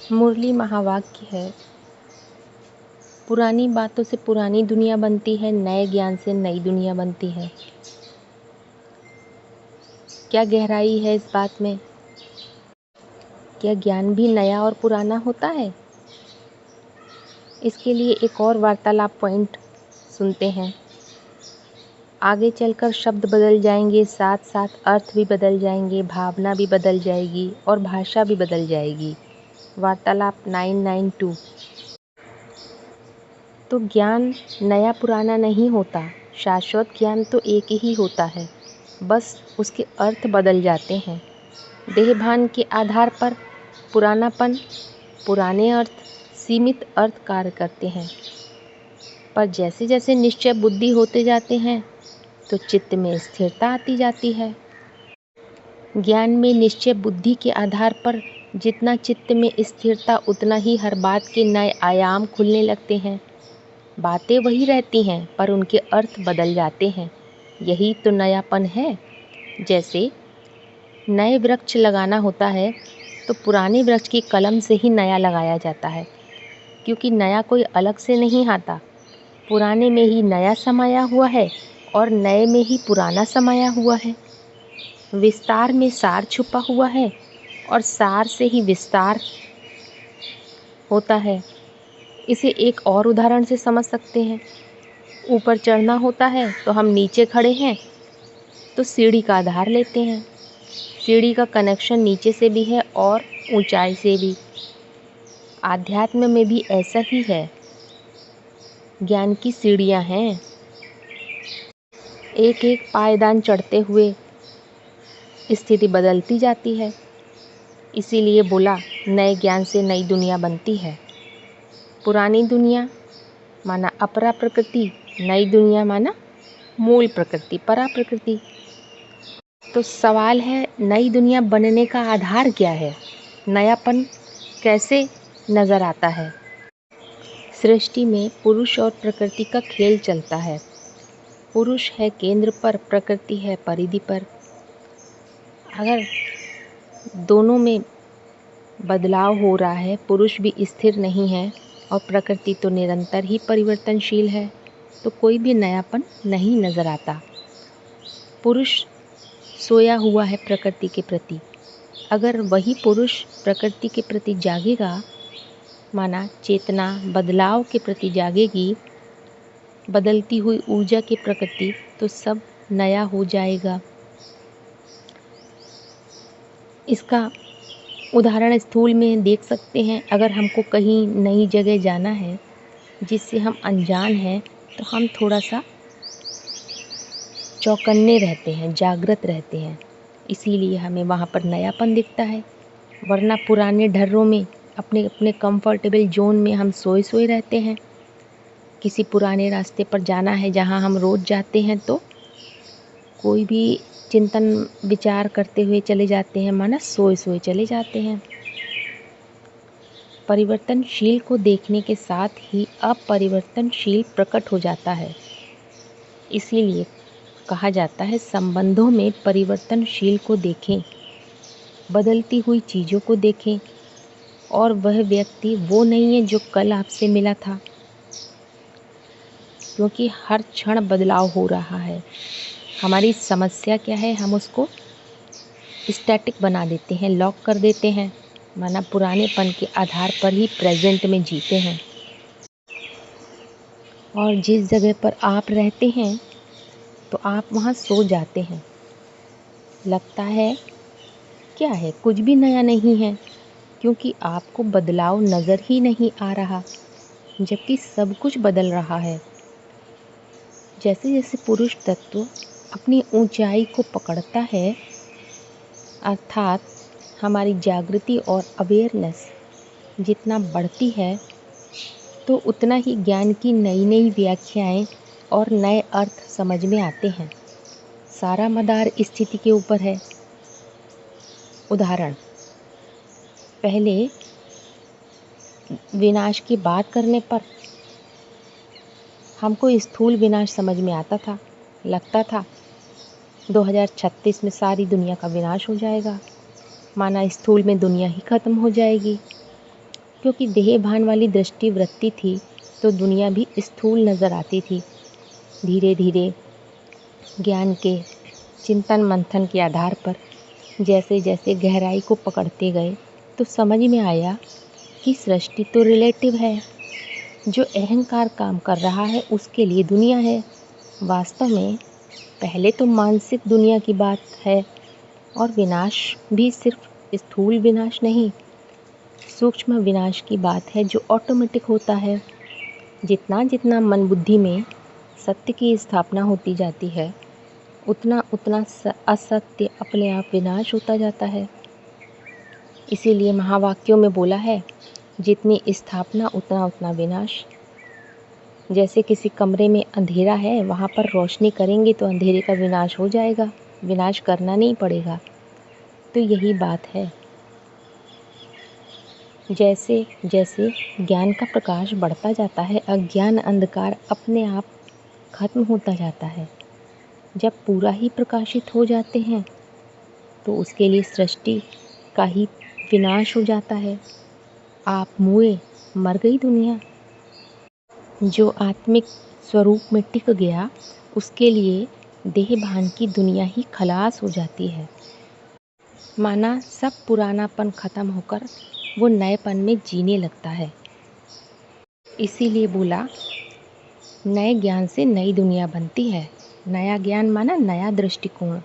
मुरली महावाक्य है, पुरानी बातों से पुरानी दुनिया बनती है, नए ज्ञान से नई दुनिया बनती है। क्या गहराई है इस बात में? क्या ज्ञान भी नया और पुराना होता है? इसके लिए एक और वार्तालाप पॉइंट सुनते हैं। आगे चलकर शब्द बदल जाएंगे, साथ साथ अर्थ भी बदल जाएंगे, भावना भी बदल जाएगी और भाषा भी बदल जाएगी। वार्तालाप 992। तो ज्ञान नया पुराना नहीं होता, शाश्वत ज्ञान तो एक ही होता है, बस उसके अर्थ बदल जाते हैं। देहभान के आधार पर पुरानापन, पुराने अर्थ, सीमित अर्थ कार्य करते हैं। पर जैसे जैसे निश्चय बुद्धि होते जाते हैं तो चित्त में स्थिरता आती जाती है। ज्ञान में निश्चय बुद्धि के आधार पर जितना चित्त में स्थिरता, उतना ही हर बात के नए आयाम खुलने लगते हैं। बातें वही रहती हैं पर उनके अर्थ बदल जाते हैं। यही तो नयापन है। जैसे नए वृक्ष लगाना होता है तो पुराने वृक्ष की कलम से ही नया लगाया जाता है, क्योंकि नया कोई अलग से नहीं आता। पुराने में ही नया समाया हुआ है और नए में ही पुराना समाया हुआ है। विस्तार में सार छुपा हुआ है और सार से ही विस्तार होता है। इसे एक और उदाहरण से समझ सकते हैं। ऊपर चढ़ना होता है तो हम नीचे खड़े हैं तो सीढ़ी का आधार लेते हैं। सीढ़ी का कनेक्शन नीचे से भी है और ऊंचाई से भी। आध्यात्म में भी ऐसा ही है। ज्ञान की सीढ़ियां हैं। एक एक पायदान चढ़ते हुए स्थिति बदलती जाती है। इसीलिए बोला, नए ज्ञान से नई दुनिया बनती है। पुरानी दुनिया माना अपरा प्रकृति, नई दुनिया माना मूल प्रकृति, परा प्रकृति। तो सवाल है, नई दुनिया बनने का आधार क्या है? नयापन कैसे नज़र आता है? सृष्टि में पुरुष और प्रकृति का खेल चलता है। पुरुष है केंद्र पर, प्रकृति है परिधि पर। अगर दोनों में बदलाव हो रहा है, पुरुष भी स्थिर नहीं है और प्रकृति तो निरंतर ही परिवर्तनशील है, तो कोई भी नयापन नहीं नज़र आता। पुरुष सोया हुआ है प्रकृति के प्रति। अगर वही पुरुष प्रकृति के प्रति जागेगा, माना चेतना बदलाव के प्रति जागेगी, बदलती हुई ऊर्जा की प्रकृति, तो सब नया हो जाएगा। इसका उदाहरण स्थूल में देख सकते हैं। अगर हमको कहीं नई जगह जाना है जिससे हम अनजान हैं, तो हम थोड़ा सा चौकन्ने रहते हैं, जागृत रहते हैं। इसीलिए हमें वहाँ पर नयापन दिखता है। वरना पुराने ढर्रों में अपने अपने कंफर्टेबल जोन में हम सोए सोए रहते हैं। किसी पुराने रास्ते पर जाना है जहाँ हम रोज़ जाते हैं, तो कोई भी चिंतन विचार करते हुए चले जाते हैं, माना सोए सोए चले जाते हैं। परिवर्तनशील को देखने के साथ ही अपरिवर्तनशील प्रकट हो जाता है। इसीलिए कहा जाता है, संबंधों में परिवर्तनशील को देखें, बदलती हुई चीज़ों को देखें, और वह व्यक्ति वो नहीं है जो कल आपसे मिला था, क्योंकि हर क्षण बदलाव हो रहा है। हमारी समस्या क्या है? हम उसको स्टैटिक बना देते हैं, लॉक कर देते हैं, माना पुरानेपन के आधार पर ही प्रेजेंट में जीते हैं। और जिस जगह पर आप रहते हैं तो आप वहाँ सो जाते हैं। लगता है क्या है, कुछ भी नया नहीं है, क्योंकि आपको बदलाव नज़र ही नहीं आ रहा, जबकि सब कुछ बदल रहा है। जैसे जैसे पुरुष तत्व अपनी ऊंचाई को पकड़ता है, अर्थात हमारी जागृति और अवेयरनेस जितना बढ़ती है, तो उतना ही ज्ञान की नई नई व्याख्याएं और नए अर्थ समझ में आते हैं। सारा मदार स्थिति के ऊपर है। उदाहरण, पहले विनाश की बात करने पर हमको स्थूल विनाश समझ में आता था। लगता था 2036 में सारी दुनिया का विनाश हो जाएगा, माना स्थूल में दुनिया ही खत्म हो जाएगी। क्योंकि देह भान वाली दृष्टि वृत्ति थी तो दुनिया भी स्थूल नज़र आती थी। धीरे धीरे ज्ञान के चिंतन मंथन के आधार पर जैसे जैसे गहराई को पकड़ते गए तो समझ में आया कि सृष्टि तो रिलेटिव है। जो अहंकार काम कर रहा है उसके लिए दुनिया है। वास्तव में पहले तो मानसिक दुनिया की बात है, और विनाश भी सिर्फ स्थूल विनाश नहीं, सूक्ष्म विनाश की बात है जो ऑटोमेटिक होता है। जितना जितना मन बुद्धि में सत्य की स्थापना होती जाती है उतना उतना असत्य अपने आप विनाश होता जाता है। इसीलिए महावाक्यों में बोला है, जितनी स्थापना उतना उतना विनाश। जैसे किसी कमरे में अंधेरा है, वहाँ पर रोशनी करेंगे तो अंधेरे का विनाश हो जाएगा, विनाश करना नहीं पड़ेगा। तो यही बात है। जैसे जैसे ज्ञान का प्रकाश बढ़ता जाता है, अज्ञान अंधकार अपने आप खत्म होता जाता है। जब पूरा ही प्रकाशित हो जाते हैं तो उसके लिए सृष्टि का ही विनाश हो जाता है। आप मुए, मर गई दुनिया। जो आत्मिक स्वरूप में टिक गया उसके लिए देह भान की दुनिया ही खलास हो जाती है। माना सब पुरानापन खत्म होकर वो नएपन में जीने लगता है। इसीलिए बोला, नए ज्ञान से नई दुनिया बनती है। नया ज्ञान माना नया दृष्टिकोण।